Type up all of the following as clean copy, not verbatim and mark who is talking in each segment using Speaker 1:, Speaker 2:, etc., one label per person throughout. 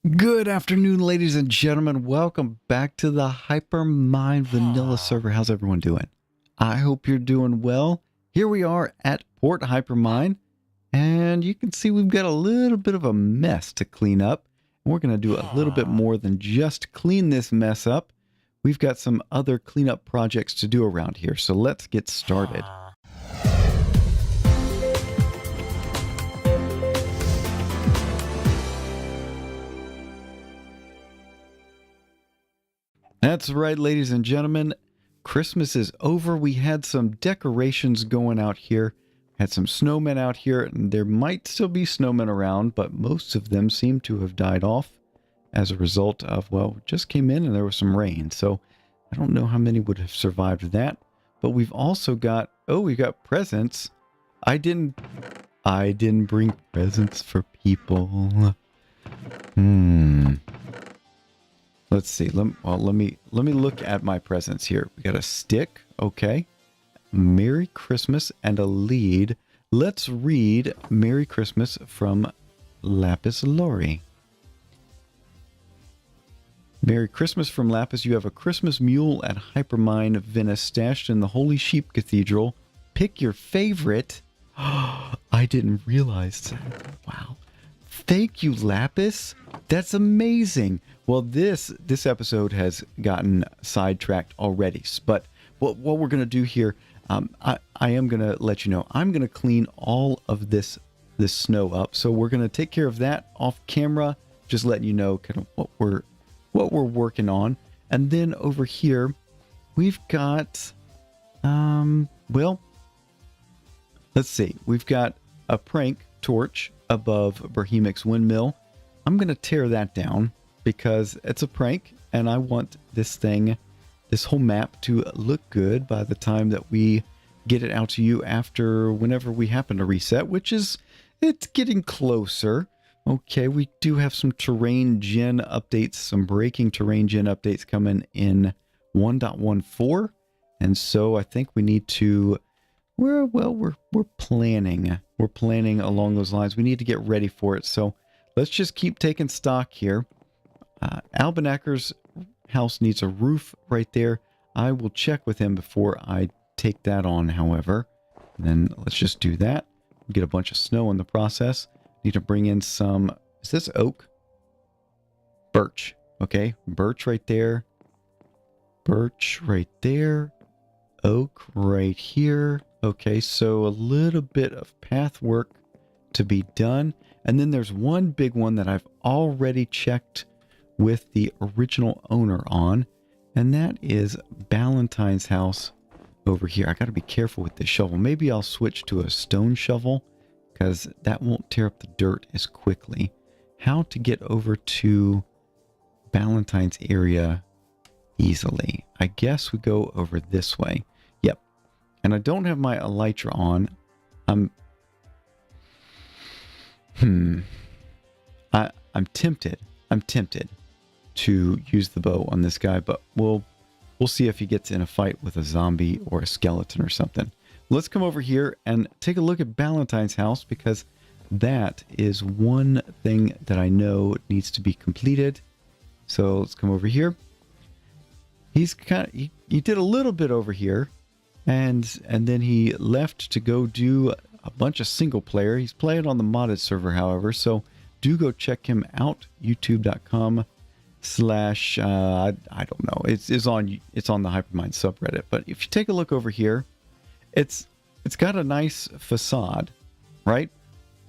Speaker 1: Good afternoon, ladies and gentlemen. Welcome back to the Hypermine Vanilla Server. How's everyone doing? I hope you're doing well. Here we are at Port Hypermine, and you can see we've got a little bit of a mess to clean up. And we're going to do a little bit more than just clean this mess up. We've got some other cleanup projects to do around here, so let's get started. That's right, ladies and gentlemen. Christmas is over. We had some decorations going out here. Had some snowmen out here, and there might still be snowmen around, but most of them seem to have died off as a result of, well, just came in and there was some rain. So I don't know how many would have survived that. But we've also got, we got presents. I didn't bring presents for people. Let's see. Let me look at my presents here. We got a stick. Okay. Merry Christmas and a lead. Let's read Merry Christmas from Lapis Lauri. Merry Christmas from Lapis. You have a Christmas Mule at Hypermine Vanilla stashed in the Holy Sheep Cathedral. Pick your favorite. I didn't realize that. Wow. Thank you, Lapis. That's amazing. Well, this episode has gotten sidetracked already, but what we're going to do here, I am going to let you know, I'm going to clean all of this snow up. So we're going to take care of that off camera, just letting you know kind of what we're working on. And then over here, we've got, well, let's see, we've got a prank torch above Brahemic's windmill. I'm going to tear that down because it's a prank and I want this whole map to look good by the time that we get it out to you after whenever we happen to reset, which is, it's getting closer. Okay, we do have some terrain gen updates, some breaking terrain gen updates coming in 1.14. And so I think we need to, we're planning. We're planning along those lines. We need to get ready for it. So let's just keep taking stock here. Albanacker's house needs a roof right there. I will check with him before I take that on, however. And then let's just do that. Get a bunch of snow in the process. Need to bring in some, is this oak? Birch. Okay, birch right there. Birch right there. Oak right here. Okay, so a little bit of path work to be done. And then there's one big one that I've already checked with the original owner on, and that is Ballentine's house over here. I got to be careful with this shovel. Maybe I'll switch to a stone shovel because that won't tear up the dirt as quickly. How to get over to Ballentine's area easily? I guess we go over this way. Yep. And I don't have my elytra on. I'm tempted to use the bow on this guy, but we'll see if he gets in a fight with a zombie or a skeleton or something. Let's come over here and take a look at Ballentine's house, because that is one thing that I know needs to be completed. So let's come over here. He's he did a little bit over here, and then he left to go do a bunch of single player. He's playing on the modded server, however, so do go check him out. youtube.com/ I don't know. It's on the Hypermine subreddit. But if you take a look over here, it's got a nice facade, right?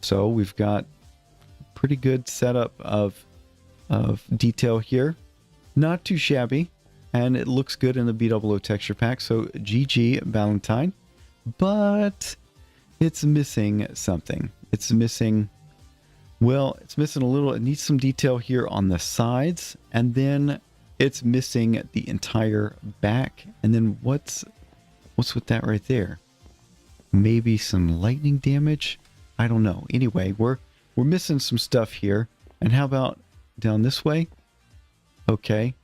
Speaker 1: So we've got pretty good setup of detail here. Not too shabby, and it looks good in the BWO texture pack. So GG Ballentine, but it's missing something. It's missing a little. It needs some detail here on the sides, and then it's missing the entire back. And then what's with that right there? Maybe some lightning damage? I don't know. Anyway, we're missing some stuff here. And how about down this way? Okay.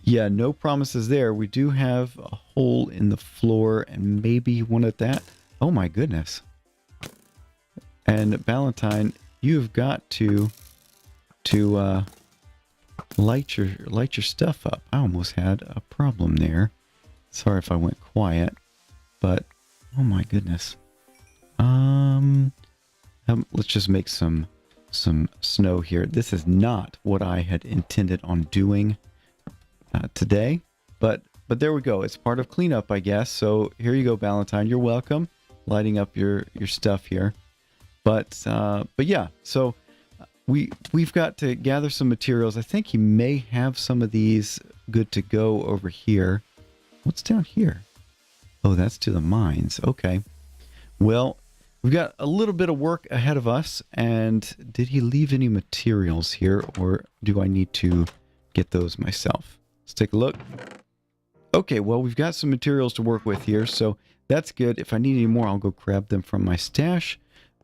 Speaker 1: Yeah, no promises there. We do have a hole in the floor, and maybe he wanted that. Oh my goodness. And Ballentine, you've got to to light your stuff up. I almost had a problem there. Sorry if I went quiet, but oh my goodness. Let's just make some snow here. This is not what I had intended on doing today, but there we go. It's part of cleanup, I guess. So here you go, Ballentine. You're welcome. Lighting up your stuff here. But yeah, so we've got to gather some materials. I think he may have some of these good to go over here. What's down here? Oh, that's to the mines. Okay. Well, we've got a little bit of work ahead of us. And did he leave any materials here, or do I need to get those myself? Let's take a look. Okay, well, we've got some materials to work with here, so that's good. If I need any more, I'll go grab them from my stash.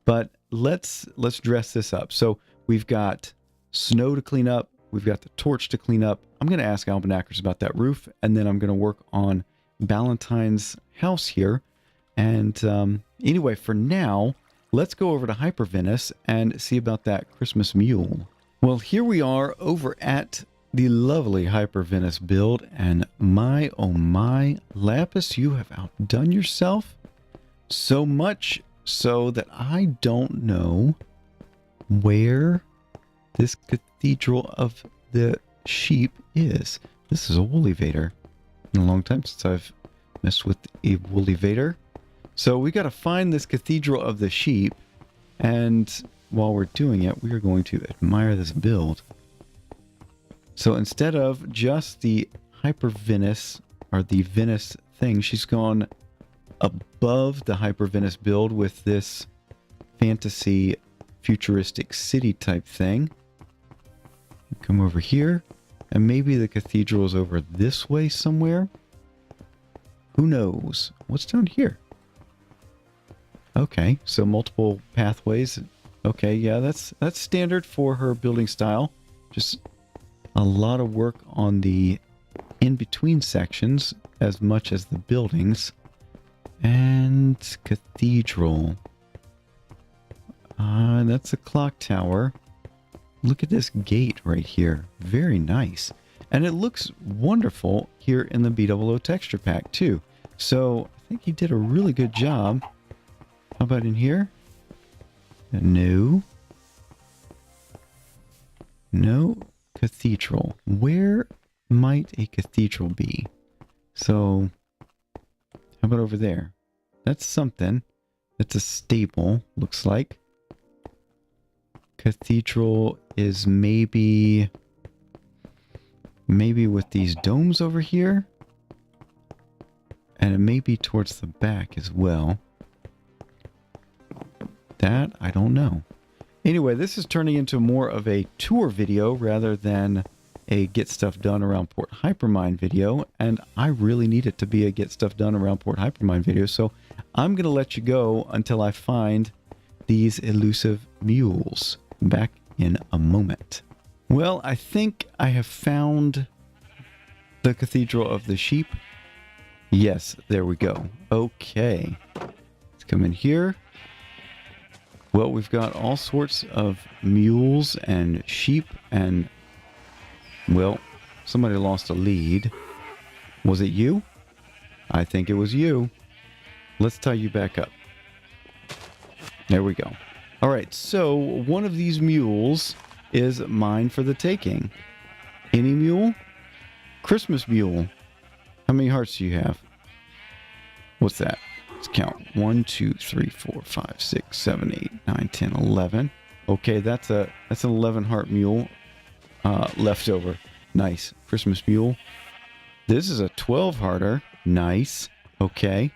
Speaker 1: But let's dress this up. So we've got snow to clean up. We've got the torch to clean up. I'm going to ask Albanakers about that roof, and then I'm going to work on Ballentine's house here. And anyway, for now, let's go over to Hypervenice and see about that Christmas Mule. Well, here we are over at the lovely Hypervenice build, and my oh my, Lapis, you have outdone yourself so much so that I don't know where this Cathedral of the Sheep is. This is a Woollyvator. In a long time since I've messed with a Woollyvator. So we got to find this Cathedral of the Sheep, and while we're doing it, we are going to admire this build. So instead of just the Hypervenice, or the Venice thing, she's gone above the Hypervenice build with this fantasy futuristic city type thing. Come over here, and maybe the cathedral is over this way somewhere. Who knows? What's down here? Okay, so multiple pathways. Okay, yeah, that's standard for her building style. Just a lot of work on the in-between sections as much as the buildings. And cathedral. That's a clock tower. Look at this gate right here. Very nice. And it looks wonderful here in the B00 texture pack too. So I think he did a really good job. How about in here? No. No cathedral. Where might a cathedral be? So how about over there? That's something. That's a stable, looks like. Cathedral is maybe with these domes over here. And it may be towards the back as well. That, I don't know. Anyway, this is turning into more of a tour video rather than a get stuff done around Port Hypermine video, and I really need it to be a get stuff done around Port Hypermine video, so I'm going to let you go until I find these elusive mules. Back in a moment. Well, I think I have found the Cathedral of the Sheep. Yes, there we go. Okay. Let's come in here. Well, we've got all sorts of mules and sheep and, well, somebody lost a lead. Was it you? I think it was you. Let's tie you back up. There we go. All right, so one of these mules is mine for the taking. Any mule? Christmas Mule. How many hearts do you have? What's that? Let's count. 1, 2, 3, 4, 5, 6, 7, 8, 9, 10, 11. Okay, that's an 11 heart mule left over. Nice. Christmas Mule. This is a 12 hearter. Nice. Okay.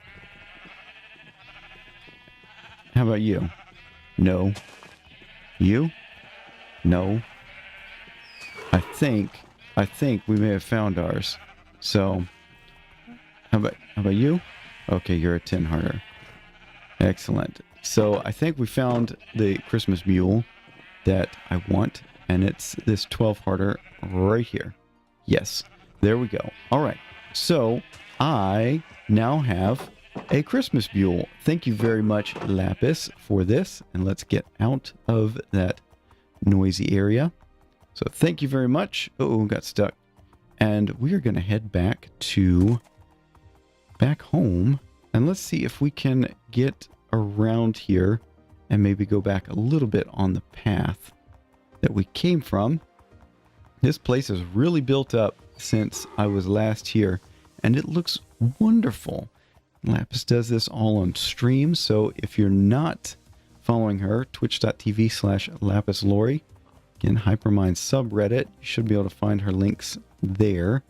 Speaker 1: How about you? No. You? No. I think we may have found ours. So, how about you? Okay, you're a 10 hearter. Excellent. So I think we found the Christmas Mule that I want, and it's this 12 hearter right here. Yes, there we go. All right. So I now have a Christmas Mule. Thank you very much, Lapis, for this. And let's get out of that noisy area. So thank you very much. Oh, got stuck. And we are going to head back home. And let's see if we can get around here and maybe go back a little bit on the path that we came from. This place is really built up since I was last here, and it looks wonderful. Lapis does this all on stream, so if you're not following her, twitch.tv/Lapis Lauri, again, Hypermine subreddit, you should be able to find her links there,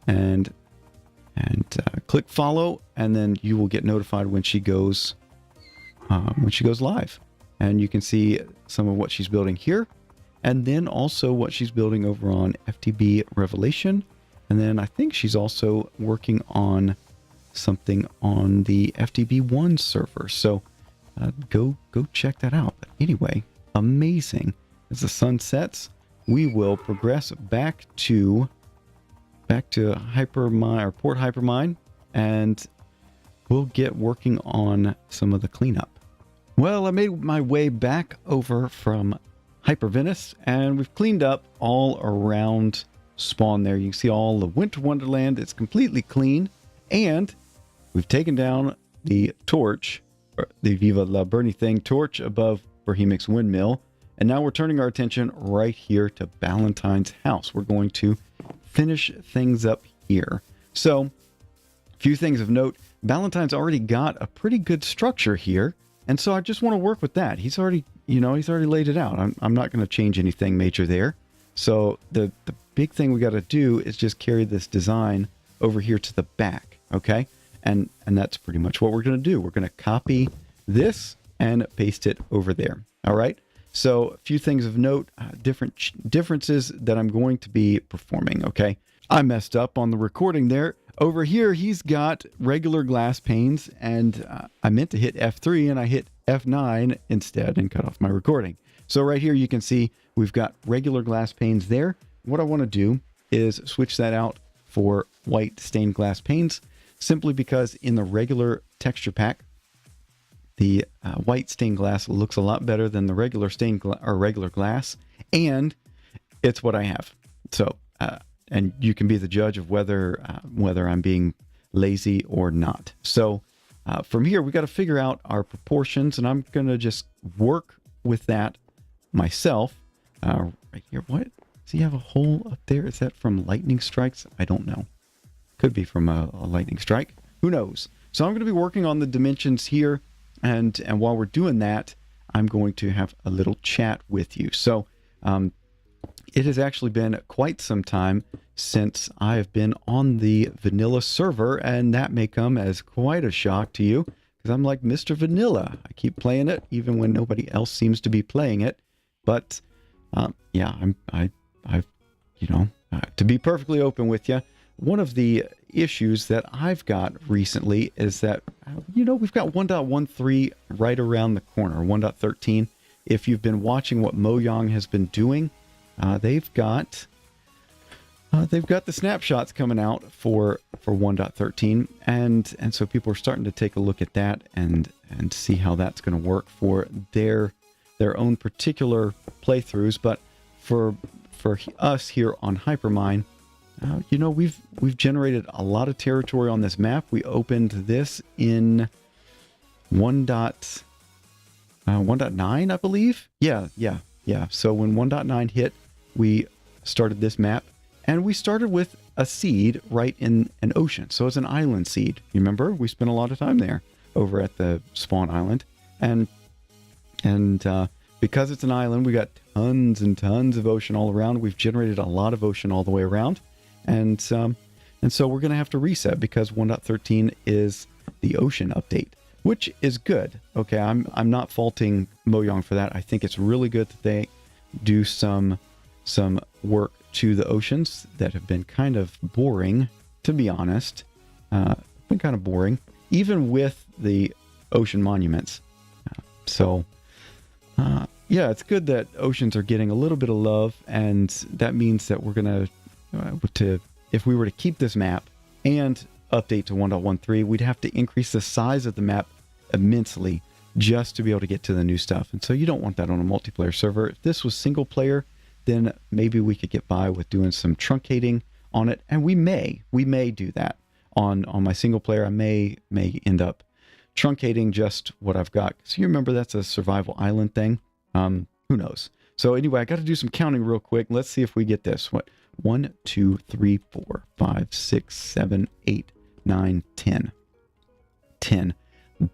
Speaker 1: and click follow, and then you will get notified when she goes live, and you can see some of what she's building here, and then also what she's building over on FTB Revelation, and then I think she's also working on something on the FTB1 server. So go check that out. But anyway, amazing. As the sun sets, we will progress back to Hypermine, or Port Hypermine, and we'll get working on some of the cleanup. Well, I made my way back over from Hypervenice, and we've cleaned up all around spawn there. You can see all the Winter Wonderland. It's completely clean, and we've taken down the torch, or the Viva La Bernie thing torch above Brahemic's windmill, and now we're turning our attention right here to Ballentine's house. We're going to finish things up here. So, a few things of note. Ballentine's already got a pretty good structure here, and so I just want to work with that. He's already laid it out. I'm not going to change anything major there. So the big thing we got to do is just carry this design over here to the back, okay? And that's pretty much what we're going to do. We're going to copy this and paste it over there, all right? So a few things of note, differences that I'm going to be performing, okay? I messed up on the recording there. Over here, he's got regular glass panes, and I meant to hit F3, and I hit F9 instead and cut off my recording. So right here, you can see we've got regular glass panes there. What I want to do is switch that out for white stained glass panes, simply because in the regular texture pack, the white stained glass looks a lot better than the regular regular glass, and it's what I have. So, and you can be the judge of whether I'm being lazy or not. So from here, we got to figure out our proportions, and I'm going to just work with that myself. Right here, what? Does he have a hole up there? Is that from lightning strikes? I don't know. Could be from a lightning strike. Who knows? So I'm going to be working on the dimensions here, and while we're doing that, I'm going to have a little chat with you. So it has actually been quite some time since I have been on the vanilla server, and that may come as quite a shock to you, because I'm like Mr. Vanilla. I keep playing it even when nobody else seems to be playing it. But yeah, to be perfectly open with you, one of the issues that I've got recently is that, we've got 1.13 right around the corner, 1.13. If you've been watching what Mojang has been doing, they've got the snapshots coming out for 1.13, and so people are starting to take a look at that and see how that's going to work for their own particular playthroughs. But for us here on Hypermine, we've generated a lot of territory on this map. We opened this in 1.9, I believe. Yeah. So when 1.9 hit, we started this map, and we started with a seed right in an ocean. So it's an island seed. You remember? We spent a lot of time there over at the spawn island, and because it's an island, we got tons and tons of ocean all around. We've generated a lot of ocean all the way around, and so we're going to have to reset, because 1.13 is the ocean update, which is good. Okay, I'm not faulting Mojang for that. I think it's really good that they do some work to the oceans that have been kind of boring, to be honest. Been kind of boring, even with the ocean monuments. Yeah, it's good that oceans are getting a little bit of love, and that means that we're gonna if we were to keep this map and update to 1.13, we'd have to increase the size of the map immensely just to be able to get to the new stuff. And so you don't want that on a multiplayer server. If this was single player, then maybe we could get by with doing some truncating on it. And we may do that on my single player. I may end up truncating just what I've got. So you remember that's a survival island thing. Who knows? So anyway, I got to do some counting real quick. Let's see if we get this. What? 1, 2, 3, 4, 5, 6, 7, 8, 9, 10. 10.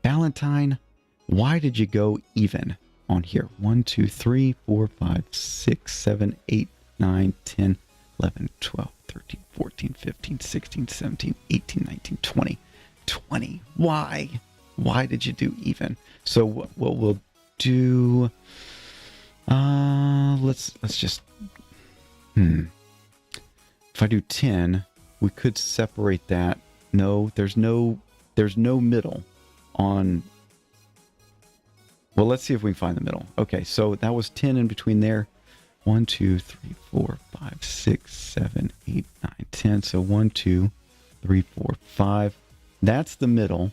Speaker 1: Ballentine, why did you go even on here? 1, 2, 3, 4, 5, 6, 7, 8, 9, 10, 11, 12, 13, 14, 15, 16, 17, 18, 19, 20. 20. Why? Why did you do even? So what we'll do, let's just, if I do 10, we could separate that. No, there's no middle on, well, let's see if we can find the middle. Okay, so that was 10 in between there. 1, 2, 3, 4, 5, 6, 7, 8, 9, 10. So 1, 2, 3, 4, 5. That's the middle.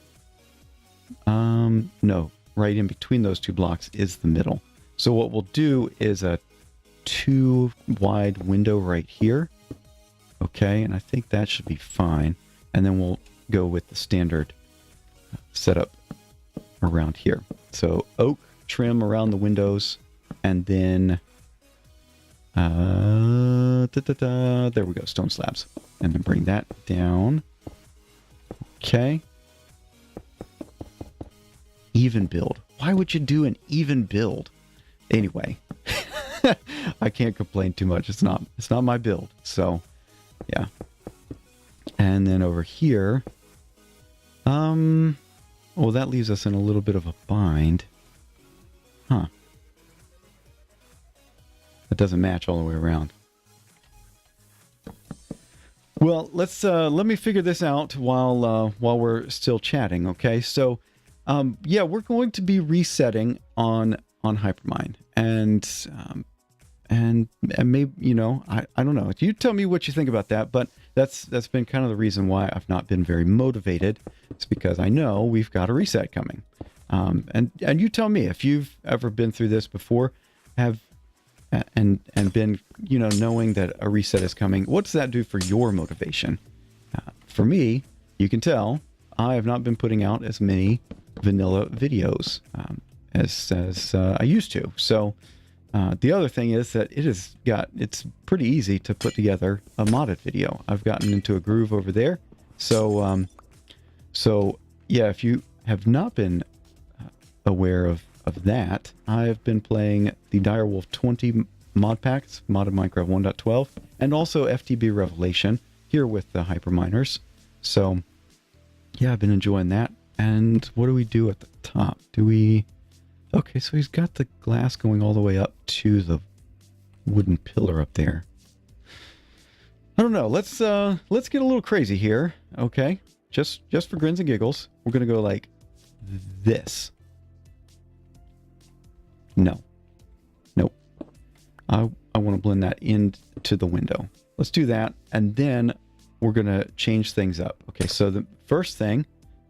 Speaker 1: No, right in between those two blocks is the middle. So what we'll do is a 2 wide window right here. Okay, and I think that should be fine. And then we'll go with the standard setup around here. So oak trim around the windows, and then there we go, stone slabs. And then bring that down. Okay. Even build. Why would you do an even build? Anyway, I can't complain too much. It's not my build. So, yeah. And then over here, well, that leaves us in a little bit of a bind. Huh. That doesn't match all the way around. Well, let me figure this out while we're still chatting. Okay, so yeah, we're going to be resetting on Hypermine, and maybe, you know, I don't know. You tell me what you think about that, but that's been kind of the reason why I've not been very motivated. It's because I know we've got a reset coming, and you tell me if you've ever been through this before, and been, you know, knowing that a reset is coming. What does that do for your motivation? For me, you can tell I have not been putting out as many vanilla videos as I used to. So the other thing is that it's pretty easy to put together a modded video. I've gotten into a groove over there. So yeah, if you have not been aware of that, I've been playing the Direwolf 20 mod packs, modded Minecraft 1.12, and also FTB Revelation here with the Hyperminers. So yeah, I've been enjoying that. And what do we do at the top? Okay, so he's got the glass going all the way up to the wooden pillar up there. I don't know. Let's get a little crazy here. Okay, just for grins and giggles, we're gonna go like this. No. Nope. I want to blend that into the window. Let's do that, and then we're going to change things up. Okay, so the first thing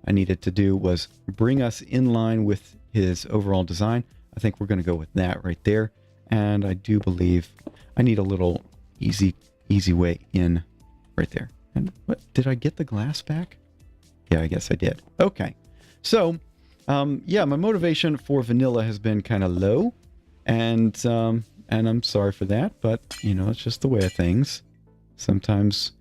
Speaker 1: I needed to do was bring us in line with his overall design. I think we're going to go with that right there. And I do believe I need a little easy way in right there. And what, did I get the glass back? Yeah, I guess I did. Okay. So, yeah, my motivation for vanilla has been kind of low, and I'm sorry for that, but you know, it's just the way of things. Sometimes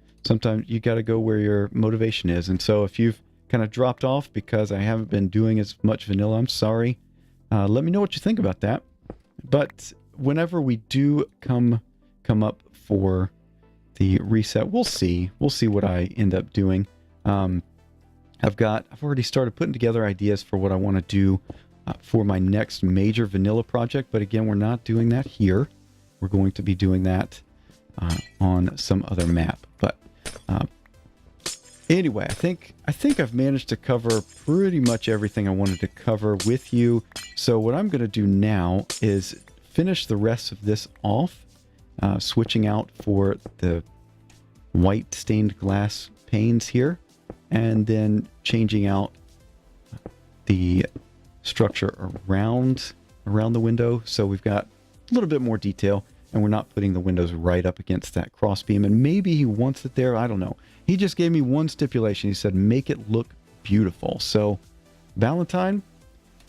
Speaker 1: you got to go where your motivation is. And so if you've kind of dropped off because I haven't been doing as much vanilla, I'm sorry. Let me know what you think about that. But whenever we do come up for the reset, we'll see what I end up doing. I've already started putting together ideas for what I want to do for my next major vanilla project. But again, we're not doing that here. We're going to be doing that on some other map. But anyway, I think I've managed to cover pretty much everything I wanted to cover with you. So what I'm going to do now is finish the rest of this off, switching out for the white stained glass panes here, and then changing out the structure around the window, so we've got a little bit more detail. and we're not putting the windows right up against that crossbeam. And maybe he wants it there. I don't know. He just gave me one stipulation. He said, make it look beautiful. So, Ballentine,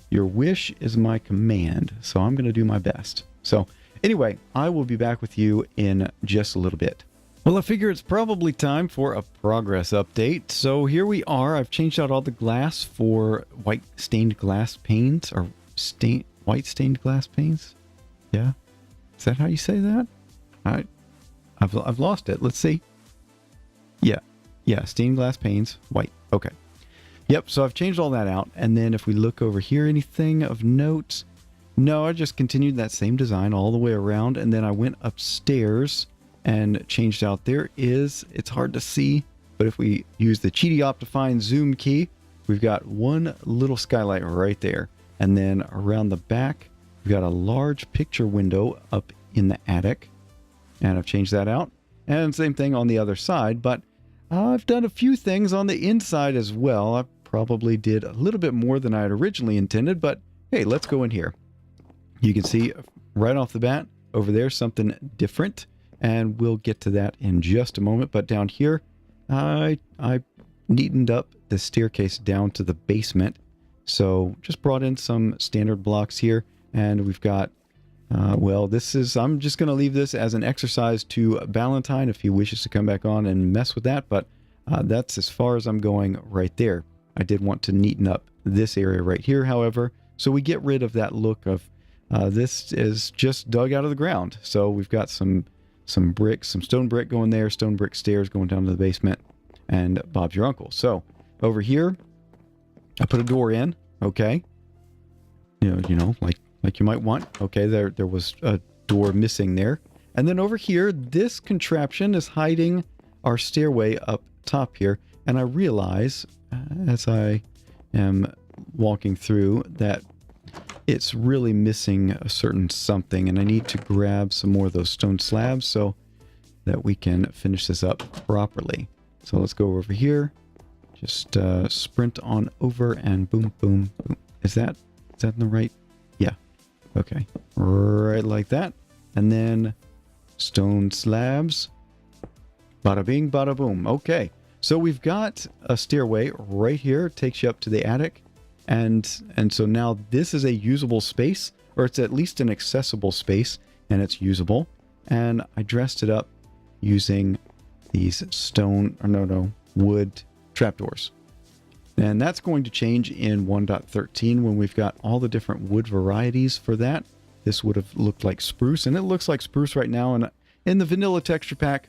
Speaker 1: your wish is my command. So I'm going to do my best. So anyway, I will be back with you in just a little bit. Well, I figure it's probably time for a progress update. So here we are. I've changed out all the glass for white stained glass panes, or white stained glass panes. Yeah. Is that how you say that? I've lost it. Let's see. Yeah, stained glass panes, white. Okay. Yep, so I've changed all that out. And then if we look over here, anything of note? No, I just continued that same design all the way around. And then I went upstairs and changed out. It's hard to see, but if we use the Cheaty Optifine zoom key, we've got one little skylight right there. And then around the back, we've got a large picture window up in the attic. And I've changed that out. And same thing on the other side, but I've done a few things on the inside as well. I probably did a little bit more than I had originally intended, but hey, let's go in here. You can see right off the bat over there something different, and we'll get to that in just a moment. But down here, I neatened up the staircase down to the basement. So just brought in some standard blocks here, and we've got well, I'm just going to leave this as an exercise to Ballentine if he wishes to come back on and mess with that, but that's as far as I'm going right there. I did want to neaten up this area right here, however, so we get rid of that look of this is just dug out of the ground. So we've got some bricks, some stone brick going there, stone brick stairs going down to the basement, and Bob's your uncle. So over here, I put a door in, okay, you know, like you might want. Okay, there was a door missing there. And then over here, this contraption is hiding our stairway up top here. And I realize, as I am walking through, that it's really missing a certain something. And I need to grab some more of those stone slabs so that we can finish this up properly. So let's go over here. Just sprint on over and boom, boom, boom. Is that in the right? Yeah. Okay, right like that. And then stone slabs. Bada bing, bada boom. Okay, so we've got a stairway right here. It takes you up to the attic. And so now this is a usable space, or it's at least an accessible space, and it's usable. And I dressed it up using these wood trapdoors. And that's going to change in 1.13 when we've got all the different wood varieties for that. This would have looked like spruce, and it looks like spruce right now. And in the vanilla texture pack,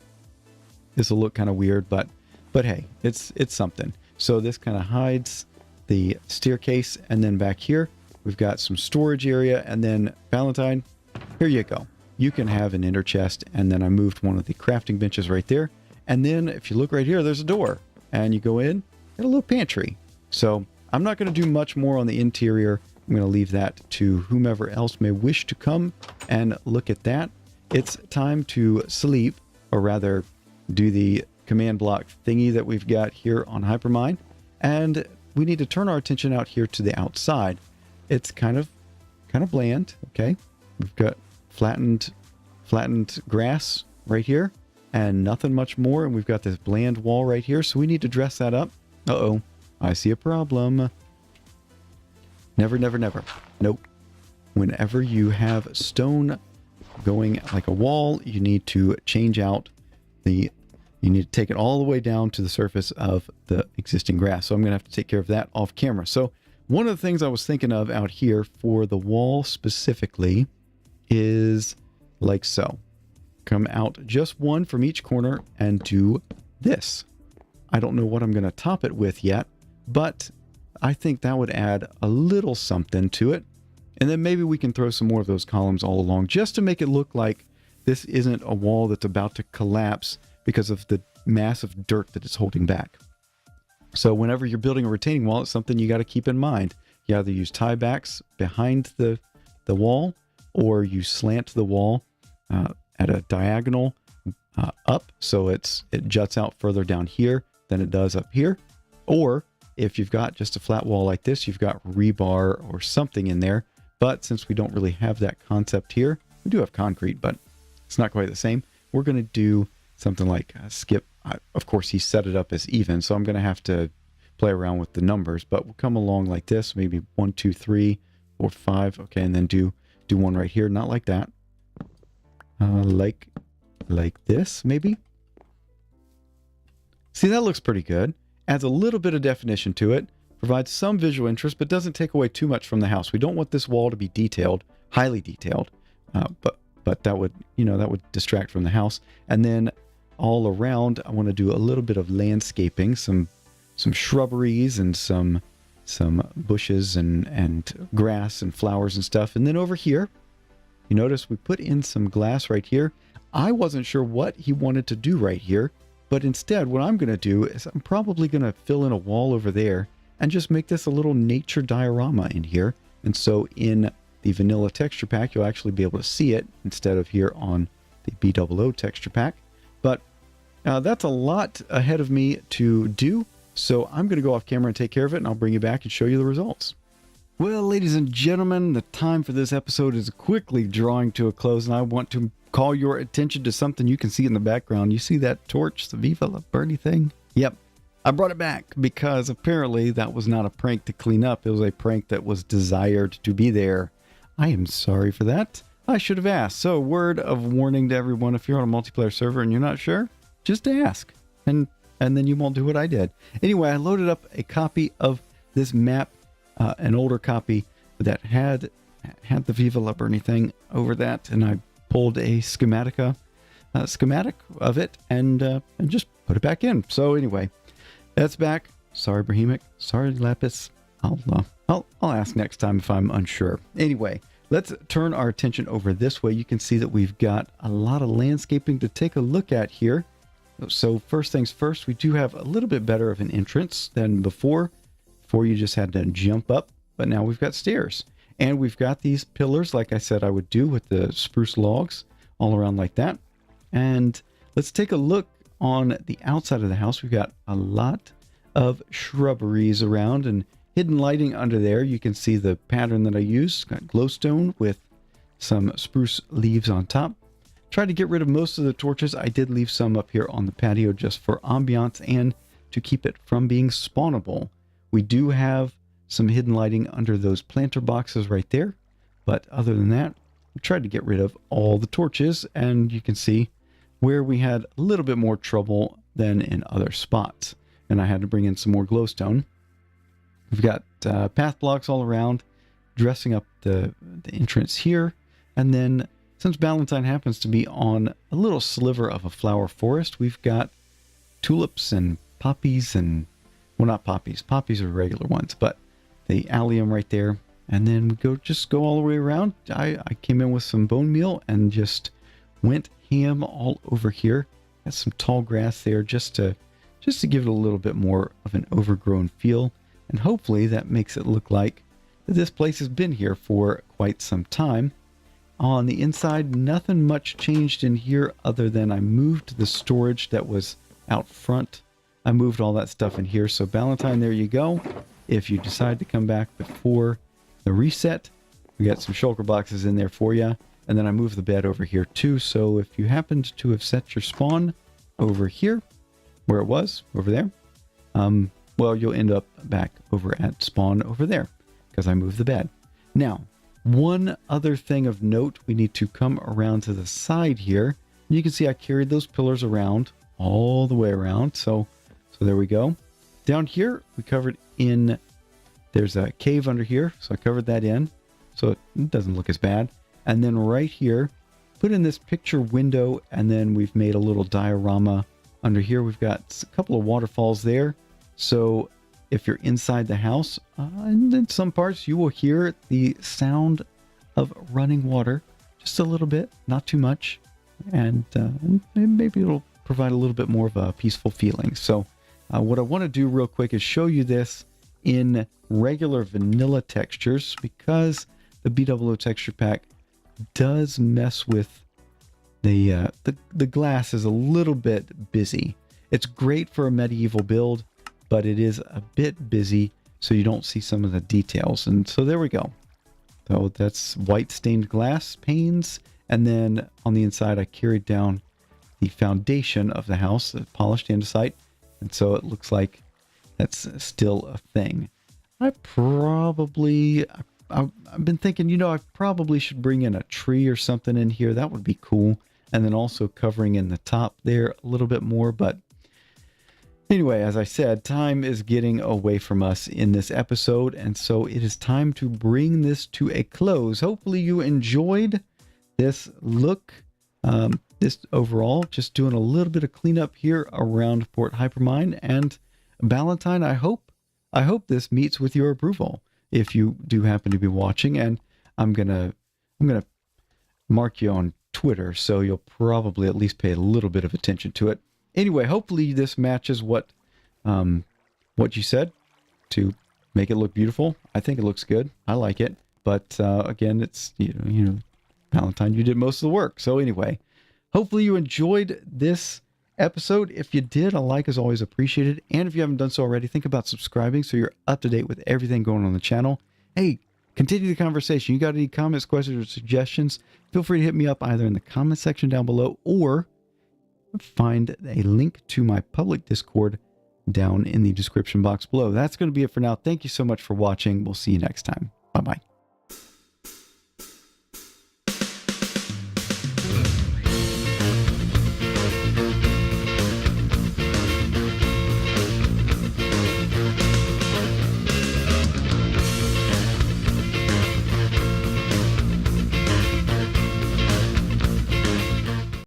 Speaker 1: this will look kind of weird, but hey, it's something. So this kind of hides the staircase, and then back here we've got some storage area. And then Ballentine, here you go. You can have an inner chest, and then I moved one of the crafting benches right there. And then if you look right here, there's a door, and you go in. Got a little pantry. So I'm not going to do much more on the interior. I'm going to leave that to whomever else may wish to come and look at that. It's time to sleep, or rather do the command block thingy that we've got here on Hypermine. And we need to turn our attention out here to the outside. It's kind of bland. Okay. We've got flattened grass right here and nothing much more. And we've got this bland wall right here. So we need to dress that up. Uh-oh, I see a problem. Never, never, never. Nope. Whenever you have stone going like a wall, you need to change out you need to take it all the way down to the surface of the existing grass. So I'm going to have to take care of that off camera. So one of the things I was thinking of out here for the wall specifically is like so. Come out just one from each corner and do this. I don't know what I'm going to top it with yet, but I think that would add a little something to it. And then maybe we can throw some more of those columns all along just to make it look like this isn't a wall that's about to collapse because of the massive dirt that it's holding back. So whenever you're building a retaining wall, it's something you got to keep in mind. You either use tiebacks behind the wall, or you slant the wall at a diagonal up, so it juts out further down here than it does up here. Or if you've got just a flat wall like this, you've got rebar or something in there. But since we don't really have that concept here, we do have concrete, but It's not quite the same. We're going to do something like skip. Of course, he set it up as even, so I'm going to have to play around with the numbers, but we'll come along like this, maybe 1, 2, 3, 4, 5. Okay, and then do one right here, not like that. Like this, maybe. See, that looks pretty good. Adds a little bit of definition to it, provides some visual interest, but doesn't take away too much from the house. We don't want this wall to be detailed, highly detailed, but that would, that would distract from the house. And then all around, I want to do a little bit of landscaping, some shrubberies and some bushes and grass and flowers and stuff. And then over here, you notice we put in some glass right here. I wasn't sure what he wanted to do right here, but instead what I'm going to do is I'm probably going to fill in a wall over there and just make this a little nature diorama in here. And so in the vanilla texture pack, you'll actually be able to see it instead of here on the BOO texture pack. But that's a lot ahead of me to do. So I'm going to go off camera and take care of it, and I'll bring you back and show you the results. Well, ladies and gentlemen, the time for this episode is quickly drawing to a close, and I want to call your attention to something you can see in the background. You see that torch, the Viva La Bernie thing? Yep. I brought it back because apparently that was not a prank to clean up. It was a prank that was desired to be there. I am sorry for that. I should have asked. So, word of warning to everyone, if you're on a multiplayer server and you're not sure, just ask. And then you won't do what I did. Anyway, I loaded up a copy of this map, an older copy that had the Viva La Bernie thing over that, and I pulled a schematic of it and just put it back in. So anyway, that's back. Sorry, Brahemic. Sorry, Lapis. I'll ask next time if I'm unsure. Anyway, let's turn our attention over this way. You can see that we've got a lot of landscaping to take a look at here. So first things first, we do have a little bit better of an entrance than before. Before you just had to jump up, but now we've got stairs. And we've got these pillars, like I said I would do, with the spruce logs all around like that. And let's take a look on the outside of the house. We've got a lot of shrubberies around and hidden lighting under there. You can see the pattern that I used. Got glowstone with some spruce leaves on top. Tried to get rid of most of the torches. I did leave some up here on the patio just for ambiance and to keep it from being spawnable. We do have some hidden lighting under those planter boxes right there. But other than that, we tried to get rid of all the torches, and you can see where we had a little bit more trouble than in other spots. And I had to bring in some more glowstone. We've got path blocks all around, dressing up the entrance here. And then, since Ballentine happens to be on a little sliver of a flower forest, we've got tulips and poppies and, well, not poppies. Poppies are regular ones, but the allium right there. And then we just go all the way around. I came in with some bone meal and just went ham all over here. Got some tall grass there just to give it a little bit more of an overgrown feel. And hopefully that makes it look like this place has been here for quite some time. On the inside, nothing much changed in here other than I moved the storage that was out front. I moved all that stuff in here. So Ballentine, there you go. If you decide to come back before the reset, we got some shulker boxes in there for you. And then I moved the bed over here too. So if you happened to have set your spawn over here, where it was, over there, well, you'll end up back over at spawn over there because I moved the bed. Now, one other thing of note, we need to come around to the side here. You can see I carried those pillars around all the way around. So there we go. Down here, we covered in, there's a cave under here. So I covered that in. So it doesn't look as bad. And then right here, put in this picture window, and then we've made a little diorama under here. We've got a couple of waterfalls there. So if you're inside the house, and in some parts, you will hear the sound of running water just a little bit, not too much. And maybe it'll provide a little bit more of a peaceful feeling. So what I want to do real quick is show you this in regular vanilla textures, because the BOO texture pack does mess with the glass is a little bit busy. It's great for a medieval build, but it is a bit busy, so you don't see some of the details. And so there we go. So that's white stained glass panes And then on the inside, I carried down the foundation of the house, polished andesite. And so it looks like that's still a thing. I've been thinking, you know, I probably should bring in a tree or something in here. That would be cool. And then also covering in the top there a little bit more. But anyway, as I said, time is getting away from us in this episode. And so it is time to bring this to a close. Hopefully you enjoyed this look. This overall, just doing a little bit of cleanup here around Port Hypermine and Ballentine. I hope this meets with your approval if you do happen to be watching, and I'm gonna mark you on Twitter, so you'll probably at least pay a little bit of attention to it. Anyway, hopefully this matches what you said to make it look beautiful. I think it looks good. I like it, but again, it's you know, Ballentine, you did most of the work. So anyway, hopefully you enjoyed this episode. If you did, a like is always appreciated. And if you haven't done so already, think about subscribing so you're up to date with everything going on the channel. Hey, continue the conversation. You got any comments, questions, or suggestions? Feel free to hit me up either in the comment section down below or find a link to my public Discord down in the description box below. That's going to be it for now. Thank you so much for watching. We'll see you next time. Bye-bye.